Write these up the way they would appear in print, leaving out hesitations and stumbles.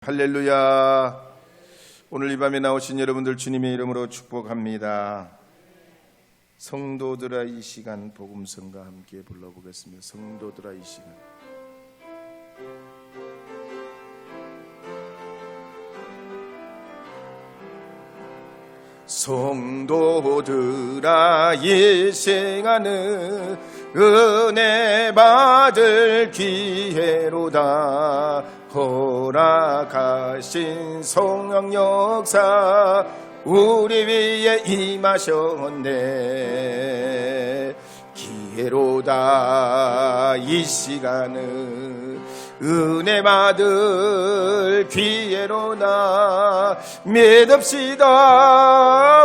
할렐루야. 오늘 이 밤에 나오신 여러분들 주님의 이름으로 축복합니다. 성도들아 이 시간 복음성과 함께 불러보겠습니다. 성도들아 이 시간. 성도들아 이 시간은 은혜 받을 기회로다. 허락하신 성령 역사 우리 위에 임하셨네. 기회로다 이 시간은 은혜 받을 기회로다. 믿읍시다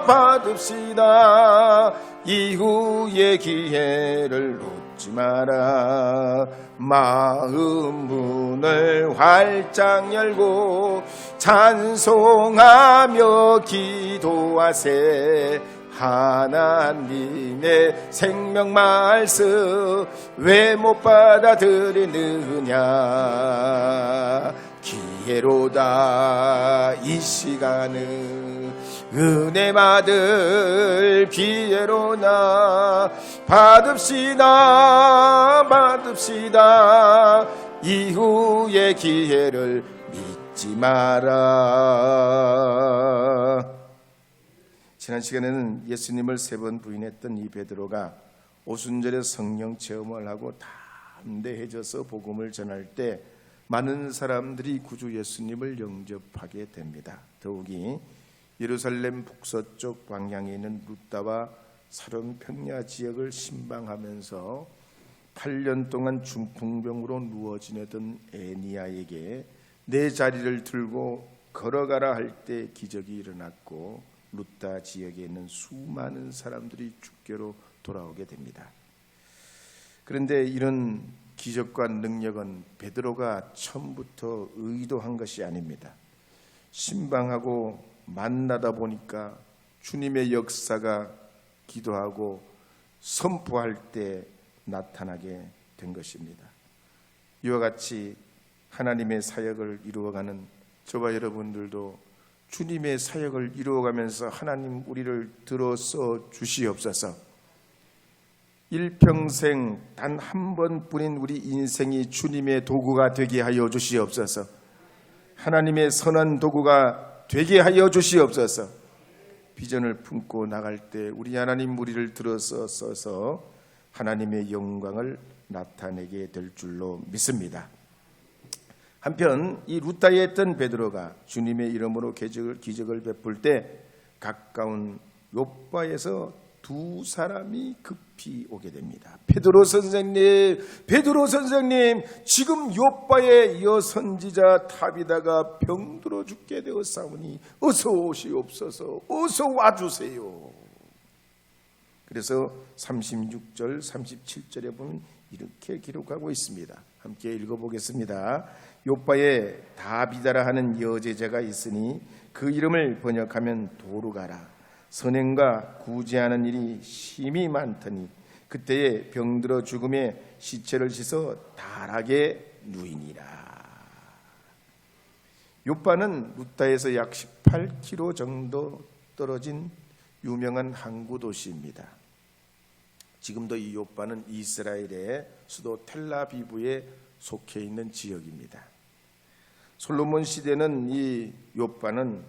받읍시다. 이후의 기회를 놓지 마라. 마음 문을 활짝 열고 찬송하며 기도하세. 하나님의 생명 말씀 왜 못 받아들이느냐. 기회로다 이 시간은 은혜 받을 기회로나. 받읍시다 받읍시다. 이후의 기회를 믿지 마라. 지난 시간에는 예수님을 3번 부인했던 이 베드로가 오순절에 성령 체험을 하고 담대해져서 복음을 전할 때 많은 사람들이 구주 예수님을 영접하게 됩니다. 더욱이 예루살렘 북서쪽 방향에 있는 루다와 사론 평야 지역을 신방하면서 8년 동안 중풍병으로 누워 지내던 에니야에게 내 자리를 들고 걸어가라 할 때 기적이 일어났고 루다 지역에 있는 수많은 사람들이 주께로 돌아오게 됩니다. 그런데 이런 기적과 능력은 베드로가 처음부터 의도한 것이 아닙니다. 신방하고 만나다 보니까 주님의 역사가 기도하고 선포할 때 나타나게 된 것입니다. 이와 같이 하나님의 사역을 이루어가는 저와 여러분들도 주님의 사역을 이루어가면서 하나님 우리를 들어서 주시옵소서. 일평생 단 한 번뿐인 우리 인생이 주님의 도구가 되게 하여 주시옵소서. 하나님의 선한 도구가 되게 하여 주시옵소서. 비전을 품고 나갈 때 우리 하나님 우리를 들어서 써서 하나님의 영광을 나타내게 될 줄로 믿습니다. 한편 이 루다에 있던 베드로가 주님의 이름으로 기적을 베풀 때 가까운 욥바에서 2사람이 급히 오게 됩니다. 베드로 선생님 지금 욥바의 여선지자 타비다가 병들어 죽게 되었사오니 어서 오시옵소서. 어서 와주세요. 그래서 36절 37절에 보면 이렇게 기록하고 있습니다. 함께 읽어보겠습니다. 욥바에 다비다라 하는 여제자가 있으니 그 이름을 번역하면 도루가라. 선행과 구제하는 일이 심히 많더니 그때에 병들어 죽음에 시체를 씻어 다락에 누이니라. 욥바는 루다에서 약 18km 정도 떨어진 유명한 항구 도시입니다. 지금도 이 욥바는 이스라엘의 수도 텔라비브에 속해 있는 지역입니다. 솔로몬 시대는 이 욥바는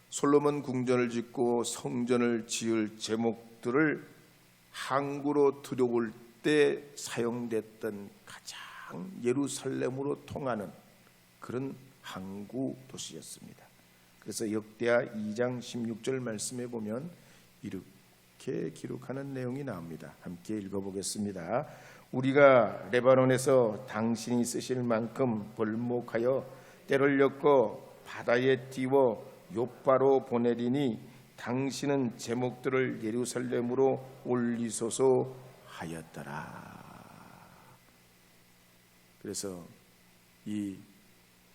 솔로몬 궁전을 짓고 성전을 지을 제목들을 항구로 들여올 때 사용됐던 가장 예루살렘으로 통하는 그런 항구 도시였습니다. 그래서 역대하 2장 16절 말씀에 보면 이렇게 기록하는 내용이 나옵니다. 함께 읽어보겠습니다. 우리가 레바논에서 당신이 쓰실 만큼 벌목하여 때를 엮고 바다에 띄워 욥바로 보내리니 당신은 제목들을 예루살렘으로 올리소서 하였더라. 그래서 이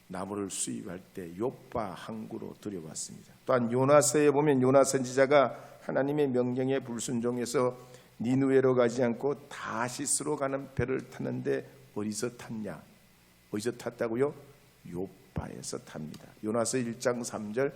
나무를 수입할 때 욥바 항구로 들여왔습니다. 또한 요나서에 보면 요나 선지자가 하나님의 명령에 불순종해서 니느웨로 가지 않고 다시스로 가는 배를 탔는데 어디서 탔냐? 어디서 탔다고요? 욥바 요파에서 탑니다. 요나서 1장 3절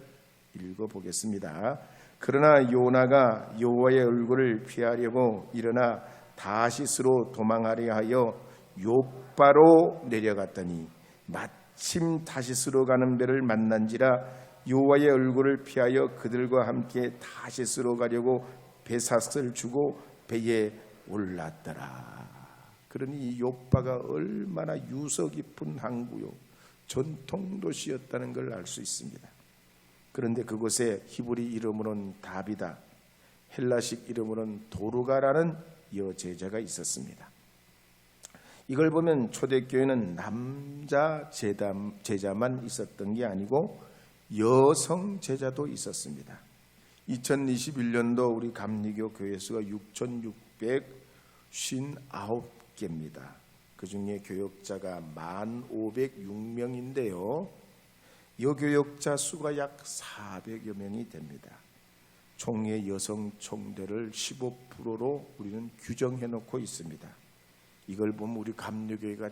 읽어보겠습니다. 그러나 요나가 여호와의 얼굴을 피하려고 일어나 다시스로 도망하려 하여 요파로 내려갔더니 마침 다시스로 가는 배를 만난지라 여호와의 얼굴을 피하여 그들과 함께 다시스로 가려고 배삭을 주고 배에 올랐더라. 그러니 이 요파가 얼마나 유서 깊은 항구요 전통 도시였다는 걸 알 수 있습니다. 그런데 그곳에 히브리 이름으로는 다비다, 헬라식 이름으로는 도르가라는 여제자가 있었습니다. 이걸 보면 초대교회는 남자 제자만 있었던 게 아니고 여성 제자도 있었습니다. 2021년도 우리 감리교 교회 수가 6,659개입니다. 그 중에 교역자가 15,600명인데요. 여교역자 수가 약 400여 명이 됩니다. 총회 여성 총대를 15%로 우리는 규정해 놓고 있습니다. 이걸 보면 우리 감리교회가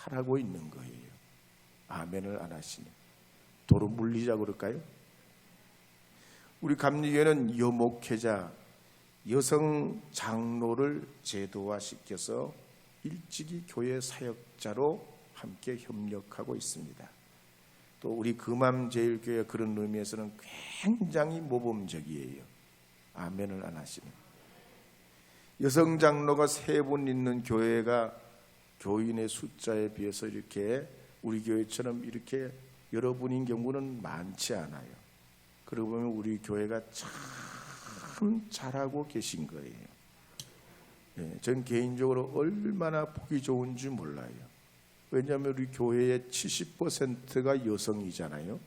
잘하고 있는 거예요. 아멘을 안 하시네. 도로 물리자 그럴까요? 우리 감리교회는 여목회자, 여성 장로를 제도화시켜서 일찍이 교회 사역자로 함께 협력하고 있습니다. 또 우리 금암제일교회 그런 의미에서는 굉장히 모범적이에요. 아멘을 안 하시네. 여성 장로가 3분 있는 교회가 교인의 숫자에 비해서 이렇게 우리 교회처럼 이렇게 여러분인 경우는 많지 않아요. 그러고 보면 우리 교회가 참 잘하고 계신 거예요. 전 개인적으로 얼마나 보기 좋은지 몰라요. 왜냐하면 우리 교회의 70%가 여성이잖아요.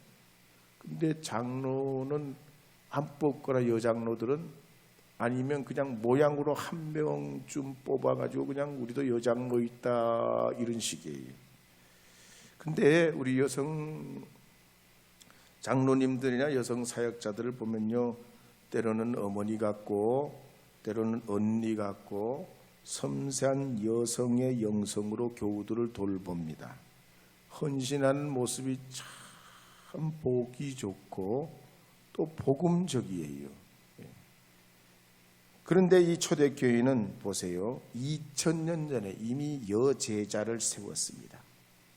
근데 장로는 안 뽑거나 여장로들은 아니면 그냥 모양으로 한 명쯤 뽑아가지고 그냥 우리도 여장로 있다 이런 식이에요. 근데 우리 여성 장로님들이나 여성 사역자들을 보면요, 때로는 어머니 같고 때로는 언니 같고 섬세한 여성의 영성으로 교우들을 돌봅니다. 헌신하는 모습이 참 보기 좋고 또 복음적이에요. 그런데 이 초대교회는 보세요, 2000년 전에 이미 여제자를 세웠습니다.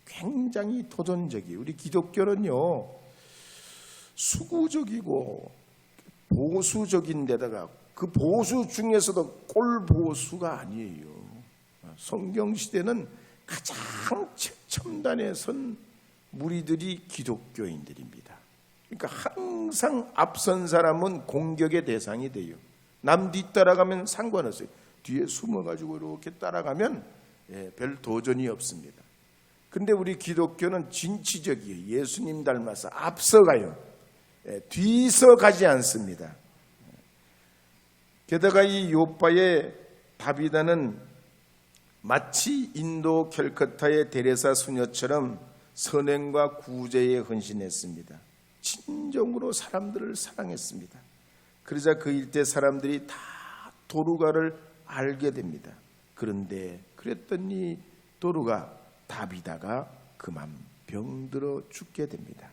굉장히 도전적이에요. 우리 기독교는요, 수구적이고 보수적인 데다가 그 보수 중에서도 꼴보수가 아니에요. 성경시대는 가장 최첨단에 선 무리들이 기독교인들입니다. 그러니까 항상 앞선 사람은 공격의 대상이 돼요. 남 뒤따라가면 상관없어요. 뒤에 숨어가지고 이렇게 따라가면 별 도전이 없습니다. 근데 우리 기독교는 진취적이에요. 예수님 닮아서 앞서가요. 뒤서 가지 않습니다. 게다가 이 요파의 다비다는 마치 인도 캘커타의 데레사 수녀처럼 선행과 구제에 헌신했습니다. 진정으로 사람들을 사랑했습니다. 그러자 그 일대 사람들이 다 도르가를 알게 됩니다. 그런데 그랬더니 도르가 다비다가 그만 병들어 죽게 됩니다.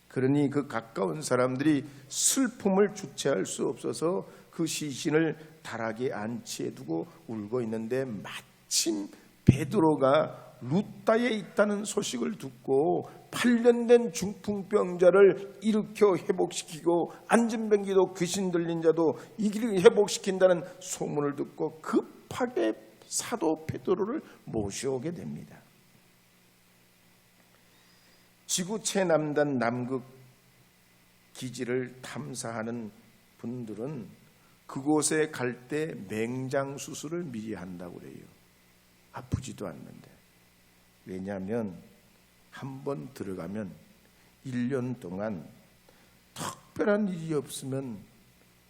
그러니 그 가까운 사람들이 슬픔을 주체할 수 없어서 그 시신을 다락에 안치해 두고 울고 있는데 마침 베드로가 루다에 있다는 소식을 듣고 8년 된 중풍병자를 일으켜 회복시키고 안진뱅이도 귀신 들린 자도 이기를 회복시킨다는 소문을 듣고 급하게 사도 베드로를 모셔오게 됩니다. 지구 최남단 남극 기지를 탐사하는 분들은 그곳에 갈 때 맹장 수술을 미리 한다고 그래요. 아프지도 않는데. 왜냐하면 한번 들어가면 1년 동안 특별한 일이 없으면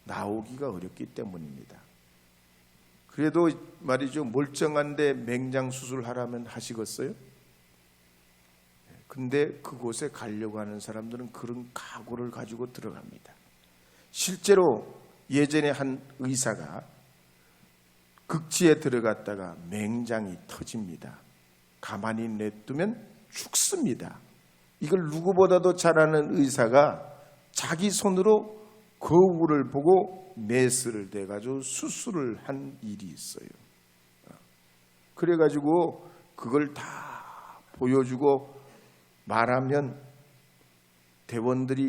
나오기가 어렵기 때문입니다. 그래도 말이죠, 멀쩡한데 맹장 수술하라면 하시겠어요? 근데 그곳에 가려고 하는 사람들은 그런 각오를 가지고 들어갑니다. 실제로 예전에 한 의사가 극지에 들어갔다가 맹장이 터집니다. 가만히 냅두면 죽습니다. 이걸 누구보다도 잘 아는 의사가 자기 손으로 거울을 보고 메스를 대가지고 수술을 한 일이 있어요. 그래가지고 그걸 다 보여주고 말하면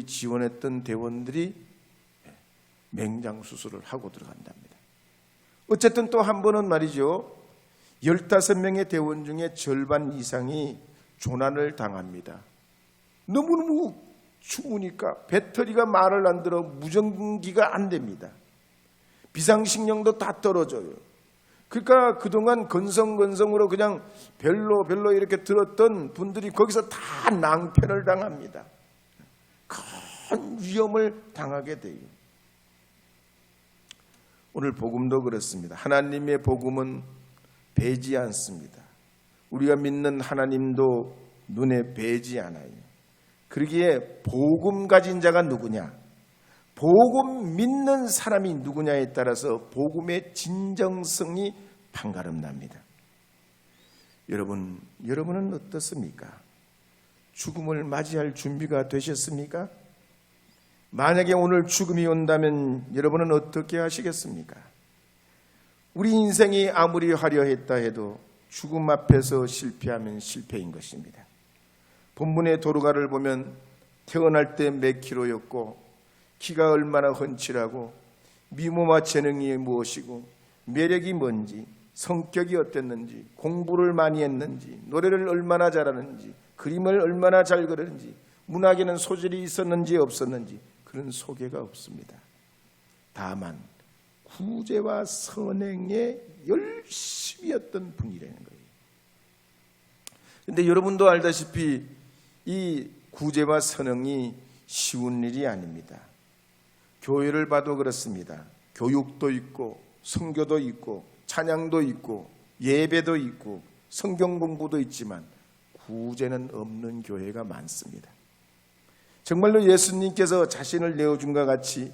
지원했던 대원들이 맹장 수술을 하고 들어간답니다. 어쨌든 또 한 번은 말이죠. 15명의 대원 중에 절반 이상이 조난을 당합니다. 너무너무 추우니까 배터리가 말을 안 들어 무전기가 안 됩니다. 비상식량도 다 떨어져요. 그러니까 그동안 건성건성으로 그냥 별로 이렇게 들었던 분들이 거기서 다 낭패를 당합니다. 큰 위험을 당하게 돼요. 오늘 복음도 그렇습니다. 하나님의 복음은 배지 않습니다. 우리가 믿는 하나님도 눈에 배지 않아요. 그러기에 복음 가진 자가 누구냐? 복음 믿는 사람이 누구냐에 따라서 복음의 진정성이 판가름납니다. 여러분은 어떻습니까? 죽음을 맞이할 준비가 되셨습니까? 만약에 오늘 죽음이 온다면 여러분은 어떻게 하시겠습니까? 우리 인생이 아무리 화려했다 해도 죽음 앞에서 실패하면 실패인 것입니다. 본문의 도르가를 보면 태어날 때 몇 킬로였고 키가 얼마나 훤칠하고 미모와 재능이 무엇이고 매력이 뭔지 성격이 어땠는지 공부를 많이 했는지 노래를 얼마나 잘하는지 그림을 얼마나 잘 그리는지 문학에는 소질이 있었는지 없었는지 그런 소개가 없습니다. 다만 구제와 선행에 열심히 했던 분이라는 거예요. 그런데 여러분도 알다시피 이 구제와 선행이 쉬운 일이 아닙니다. 교회를 봐도 그렇습니다. 교육도 있고 선교도 있고 찬양도 있고 예배도 있고 성경 공부도 있지만 구제는 없는 교회가 많습니다. 정말로 예수님께서 자신을 내어준 것 같이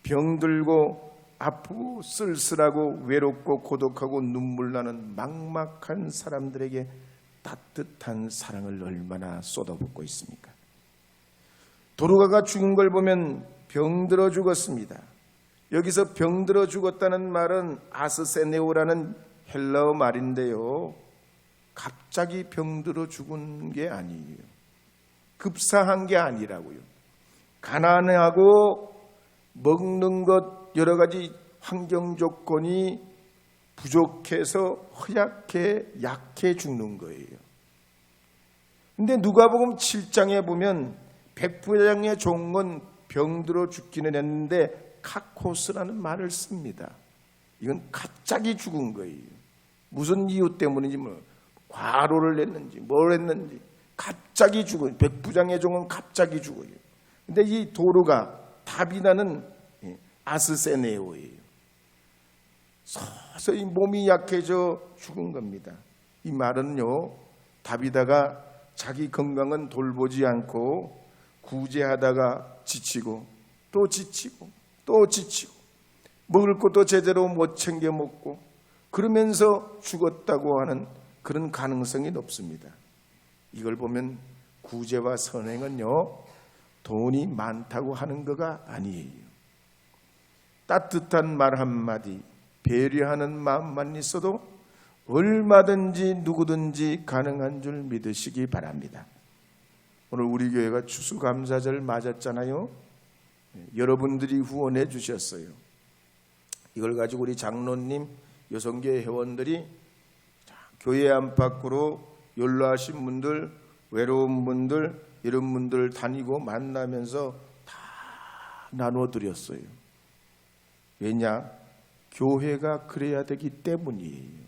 병들고 아프고 쓸쓸하고 외롭고 고독하고 눈물 나는 막막한 사람들에게 따뜻한 사랑을 얼마나 쏟아붓고 있습니까? 도르가가 죽은 걸 보면 병들어 죽었습니다. 여기서 병들어 죽었다는 말은 아스세네오라는 헬라어 말인데요. 갑자기 병들어 죽은 게 아니에요. 급사한 게 아니라고요. 가난하고 먹는 것 여러 가지 환경 조건이 부족해서 허약해 약해 죽는 거예요. 근데 누가복음 7장에 보면 백부장의 종은 병들어 죽기는 했는데 카코스라는 말을 씁니다. 이건 갑자기 죽은 거예요. 무슨 이유 때문인지 과로를 냈는지 뭘 했는지 갑자기 죽어요. 백부장의 종은 갑자기 죽어요. 근데 이 도르가 다비다는 아스세네오예요. 서서히 몸이 약해져 죽은 겁니다. 이 말은요, 다비다가 자기 건강은 돌보지 않고 구제하다가 지치고 또 지치고 또 지치고 먹을 것도 제대로 못 챙겨 먹고 그러면서 죽었다고 하는 그런 가능성이 높습니다. 이걸 보면 구제와 선행은요, 돈이 많다고 하는 거가 아니에요. 따뜻한 말 한마디, 배려하는 마음만 있어도 얼마든지 누구든지 가능한 줄 믿으시기 바랍니다. 오늘 우리 교회가 추수감사절 맞았잖아요. 여러분들이 후원해 주셨어요. 이걸 가지고 우리 장로님, 여성교회 회원들이 교회 안팎으로 연로하신 분들, 외로운 분들, 이런 분들 다니고 만나면서 다 나눠드렸어요. 왜냐? 교회가 그래야 되기 때문이에요.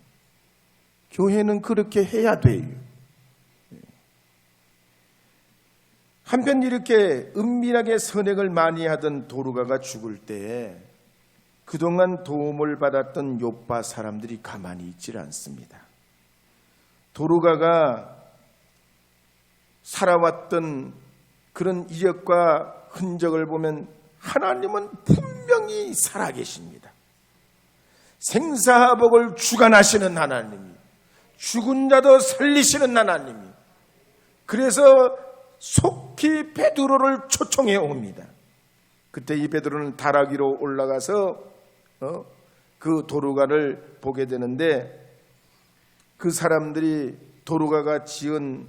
교회는 그렇게 해야 돼요. 한편 이렇게 은밀하게 선행을 많이 하던 도르가가 죽을 때 그동안 도움을 받았던 욥바 사람들이 가만히 있질 않습니다. 도르가가 살아왔던 그런 이력과 흔적을 보면 하나님은 분명히 살아계십니다. 생사복을 주관하시는 하나님이, 죽은 자도 살리시는 하나님이, 그래서 속히 베드로를 초청해 옵니다. 그때 이 베드로는 다락위로 올라가서 그 도루가를 보게 되는데, 그 사람들이 도루가가 지은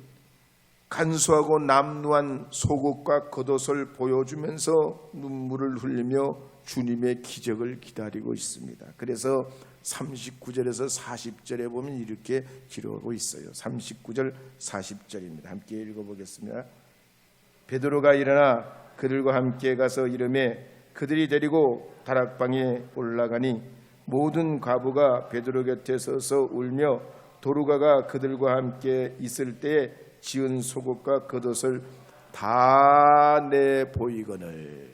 간소하고 남루한 속옷과 겉옷을 보여주면서 눈물을 흘리며 주님의 기적을 기다리고 있습니다. 그래서 39절에서 40절에 보면 이렇게 기록하고 있어요. 39절 40절입니다. 함께 읽어보겠습니다. 베드로가 일어나 그들과 함께 가서 이르매 그들이 데리고 다락방에 올라가니 모든 과부가 베드로 곁에 서서 울며 도루가가 그들과 함께 있을 때에 지은 속옷과 겉옷을 다 내 보이거늘.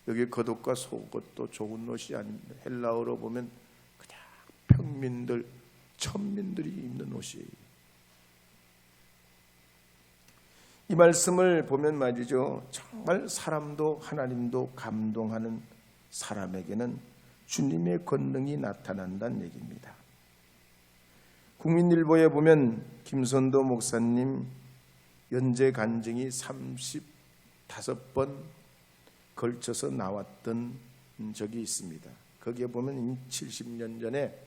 여기 겉옷과 속옷도 좋은 옷이 아닙니다. 헬라어로 보면 그냥 평민들, 천민들이 입는 옷이에요. 이 말씀을 보면 말이죠, 정말 사람도 하나님도 감동하는 사람에게는 주님의 권능이 나타난다는 얘기입니다. 국민일보에 보면 김선도 목사님 연재 간증이 35번 걸쳐서 나왔던 적이 있습니다. 거기에 보면 70년 전에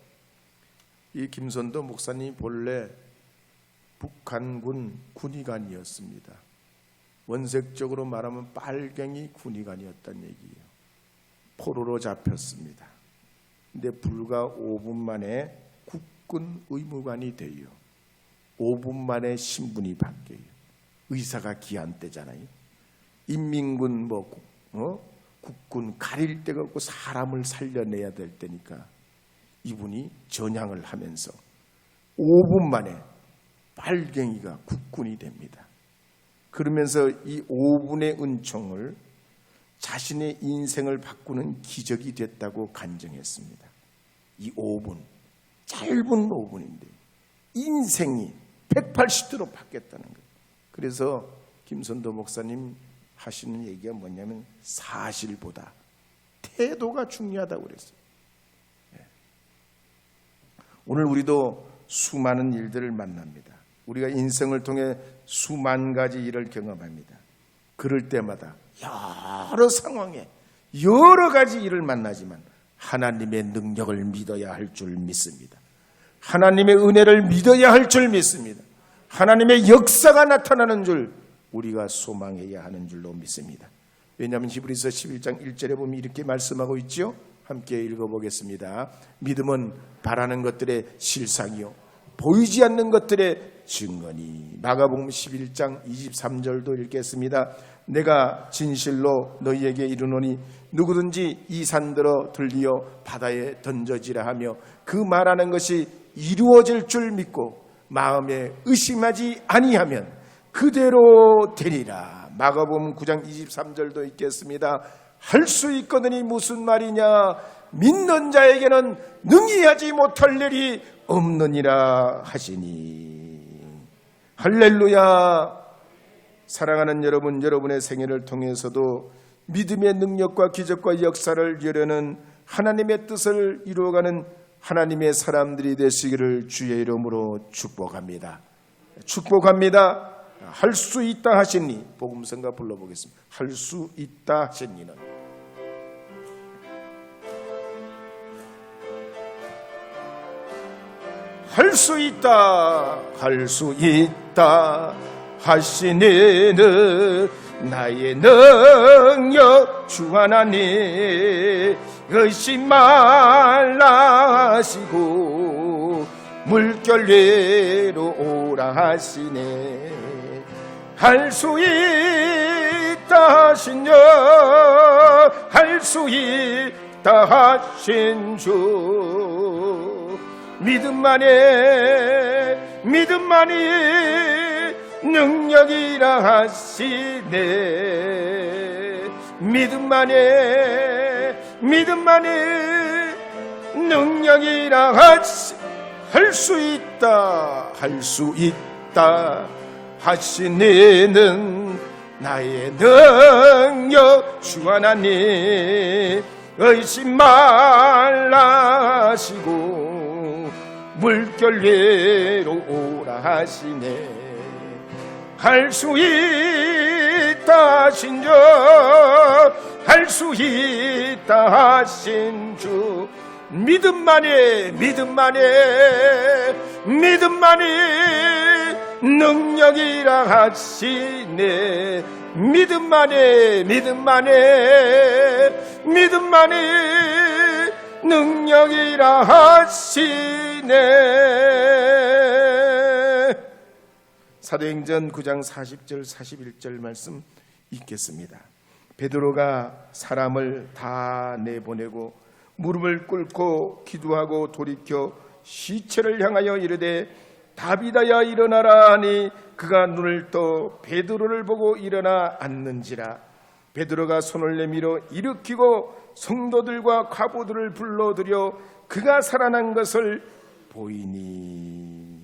이 김선도 목사님이 본래 북한군 군의관이었습니다. 원색적으로 말하면 빨갱이 군의관이었다는 얘기예요. 포로로 잡혔습니다. 근데 불과 5분 만에 국군 의무관이 돼요. 5분 만에 신분이 바뀌어요. 의사가 기한 때잖아요. 인민군 국군 가릴 데가 없고 사람을 살려내야 될 때니까 이분이 전향을 하면서 5분 만에 빨갱이가 국군이 됩니다. 그러면서 이 5분의 은총을 자신의 인생을 바꾸는 기적이 됐다고 간증했습니다. 이 5분, 짧은 5분인데 인생이 180도로 바뀌었다는 거예요. 그래서 김선도 목사님 하시는 얘기가 뭐냐면 사실보다 태도가 중요하다고 그랬어요. 오늘 우리도 수많은 일들을 만납니다. 우리가 인생을 통해 수만 가지 일을 경험합니다. 그럴 때마다 여러 상황에 여러 가지 일을 만나지만 하나님의 능력을 믿어야 할 줄 믿습니다. 하나님의 은혜를 믿어야 할 줄 믿습니다. 하나님의 역사가 나타나는 줄 우리가 소망해야 하는 줄로 믿습니다. 왜냐하면 히브리서 11장 1절에 보면 이렇게 말씀하고 있죠. 함께 읽어보겠습니다. 믿음은 바라는 것들의 실상이요 보이지 않는 것들의 증거니. 마가복음 11장 23절도 읽겠습니다. 내가 진실로 너희에게 이르노니 누구든지 이 산들어 들리어 바다에 던져지라 하며 그 말하는 것이 이루어질 줄 믿고 마음에 의심하지 아니하면 그대로 되리라. 마가복음 9장 23절도 읽겠습니다. 할 수 있거든이 무슨 말이냐. 믿는 자에게는 능히 하지 못할 일이 없느니라 하시니. 할렐루야. 사랑하는 여러분, 여러분의 생애를 통해서도 믿음의 능력과 기적과 역사를 이루려는 하나님의 뜻을 이루어가는 하나님의 사람들이 되시기를 주의 이름으로 축복합니다. 축복합니다. 할 수 있다 하시니. 복음성가 불러보겠습니다. 할 수 있다 하시니는 할 수 있다, 할 수 있다 하시니는 나의 능력 주 하나님 의심 말라 하시고 물결 위로 오라 하시네. 할 수 있다 하시며 할 수 있다 하신 주 믿음만이 능력이라 하시네. 믿음만이 능력이라 하시. 할 수 있다, 할 수 있다 하시니는 나의 능력 주 하나님 의심 말라 하시고 물결 위로 오라 하시네. 할 수 있다 하신 주, 할 수 있다 하신 주, 믿음만이 능력이라 하시네. 믿음만이 능력이라 하시네. 사도행전 9장 40절 41절 말씀 읽겠습니다. 베드로가 사람을 다 내보내고 무릎을 꿇고 기도하고 돌이켜 시체를 향하여 이르되 다비다야 일어나라 하니 그가 눈을 떠 베드로를 보고 일어나 앉는지라. 베드로가 손을 내밀어 일으키고 성도들과 과부들을 불러들여 그가 살아난 것을 보이니.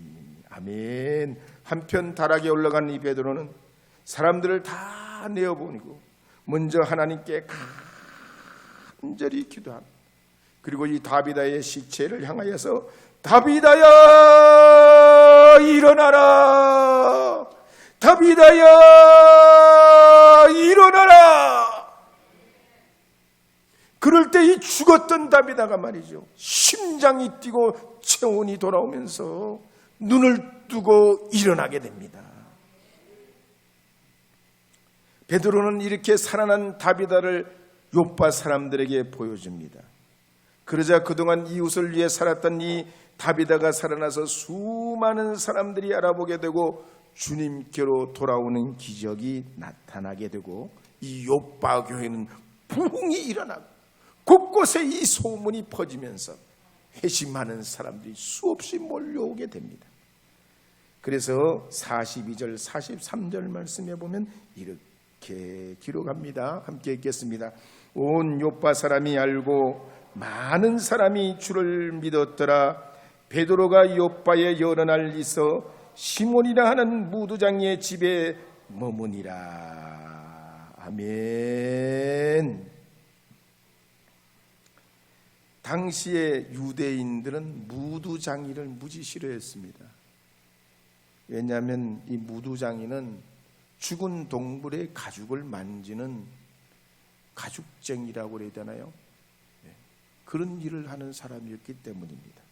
아멘. 한편 다락에 올라간 이 베드로는 사람들을 다 내어보내고 먼저 하나님께 간절히 기도합니다. 그리고 이 다비다의 시체를 향하여서 다비다야 일어나라, 다비다야 일어나라. 그럴 때 이 죽었던 다비다가 말이죠, 심장이 뛰고 체온이 돌아오면서 눈을 뜨고 일어나게 됩니다. 베드로는 이렇게 살아난 다비다를 요파 사람들에게 보여줍니다. 그러자 그동안 이웃을 위해 살았던 이 다비다가 살아나서 수많은 사람들이 알아보게 되고 주님께로 돌아오는 기적이 나타나게 되고 이 요파 교회는 부흥이 일어나고 곳곳에 이 소문이 퍼지면서 회심하는 사람들이 수없이 몰려오게 됩니다. 그래서 42절 43절 말씀에 보면 이렇게 기록합니다. 함께 읽겠습니다. 온 요파 사람이 알고 많은 사람이 주를 믿었더라. 베드로가 요파에 여러 날 있어 시몬이라 하는 무두장의 집에 머무니라. 아멘. 당시에 유대인들은 무두장이를 무지 싫어했습니다. 왜냐하면 이 무두장이는 죽은 동물의 가죽을 만지는 가죽쟁이라고 그래야 되나요? 그런 일을 하는 사람이었기 때문입니다.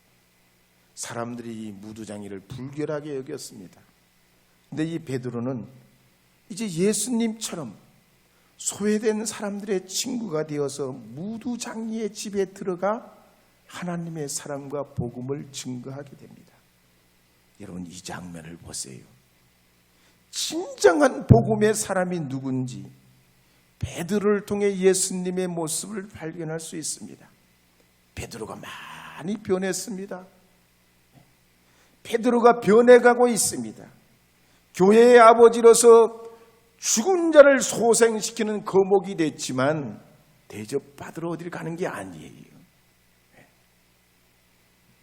사람들이 이 무두장이를 불결하게 여겼습니다. 근데 이 베드로는 이제 예수님처럼 소외된 사람들의 친구가 되어서 무두장이의 집에 들어가 하나님의 사랑과 복음을 증거하게 됩니다. 여러분, 이 장면을 보세요. 진정한 복음의 사람이 누군지 베드로를 통해 예수님의 모습을 발견할 수 있습니다. 베드로가 많이 변했습니다. 베드로가 변해가고 있습니다. 교회의 아버지로서 죽은 자를 소생시키는 거목이 됐지만 대접받으러 어디를 가는 게 아니에요.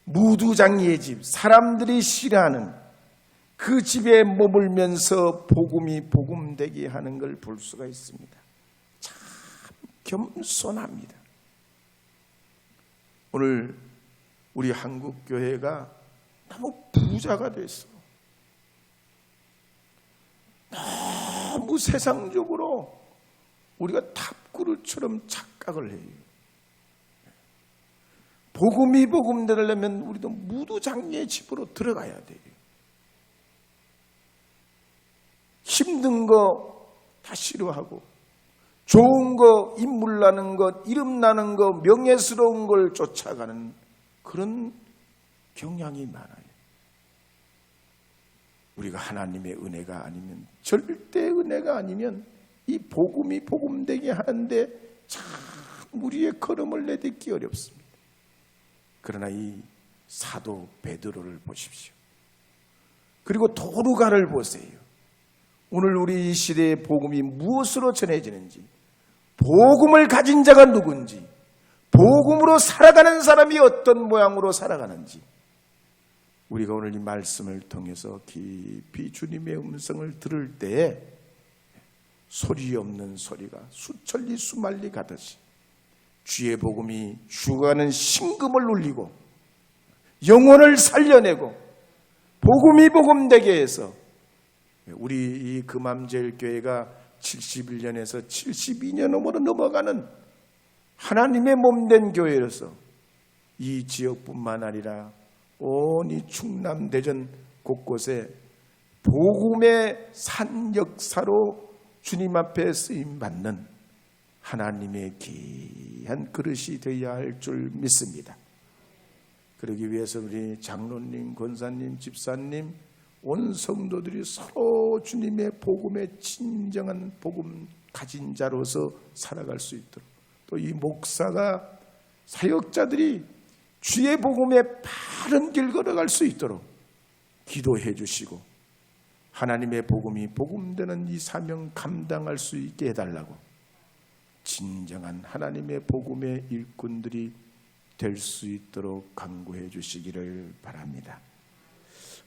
무두장이의 집, 사람들이 싫어하는 그 집에 머물면서 복음이 복음되게 하는 걸 볼 수가 있습니다. 참 겸손합니다. 오늘 우리 한국교회가 너무 부자가 됐어. 너무 세상적으로 우리가 탑그루처럼 착각을 해요. 복음이 복음되려면 우리도 무두장이의 집으로 들어가야 돼요. 힘든 거 다 싫어하고 좋은 거, 인물 나는 것, 이름 나는 거, 명예스러운 걸 쫓아가는 그런 경향이 많아요. 우리가 하나님의 은혜가 아니면, 절대 은혜가 아니면 이 복음이 복음되게 하는데 참 우리의 걸음을 내딛기 어렵습니다. 그러나 이 사도 베드로를 보십시오. 그리고 도르가를 보세요. 오늘 우리 이 시대의 복음이 무엇으로 전해지는지, 복음을 가진 자가 누군지, 복음으로 살아가는 사람이 어떤 모양으로 살아가는지 우리가 오늘 이 말씀을 통해서 깊이 주님의 음성을 들을 때에 소리 없는 소리가 수천리 수만리 가듯이 주의 복음이 죽어가는 심금을 울리고 영혼을 살려내고 복음이 복음되게 해서 우리 이 금암제일교회가 71년에서 72년으로 넘어가는 하나님의 몸된 교회로서 이 지역뿐만 아니라 온 이 충남 대전 곳곳에 복음의 산 역사로 주님 앞에 쓰임 받는 하나님의 귀한 그릇이 되어야 할 줄 믿습니다. 그러기 위해서 우리 장로님, 권사님, 집사님, 온 성도들이 서로 주님의 복음의 진정한 복음 가진 자로서 살아갈 수 있도록, 또 이 목사가 사역자들이 주의 복음의 바른 길 걸어갈 수 있도록 기도해 주시고, 하나님의 복음이 복음되는 이 사명 감당할 수 있게 해달라고 진정한 하나님의 복음의 일꾼들이 될 수 있도록 간구해 주시기를 바랍니다.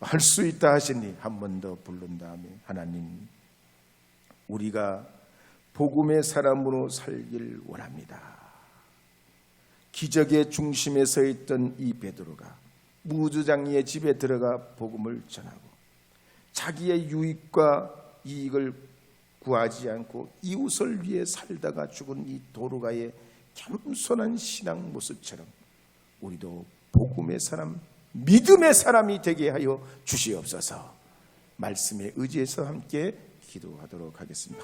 할 수 있다 하시니 한 번 더 부른 다음에, 하나님, 우리가 복음의 사람으로 살길 원합니다. 기적의 중심에 서 있던 이 베드로가 무주장이의 집에 들어가 복음을 전하고 자기의 유익과 이익을 구하지 않고 이웃을 위해 살다가 죽은 이 도르가의 겸손한 신앙 모습처럼 우리도 복음의 사람, 믿음의 사람이 되게 하여 주시옵소서. 말씀에 의지해서 함께 기도하도록 하겠습니다.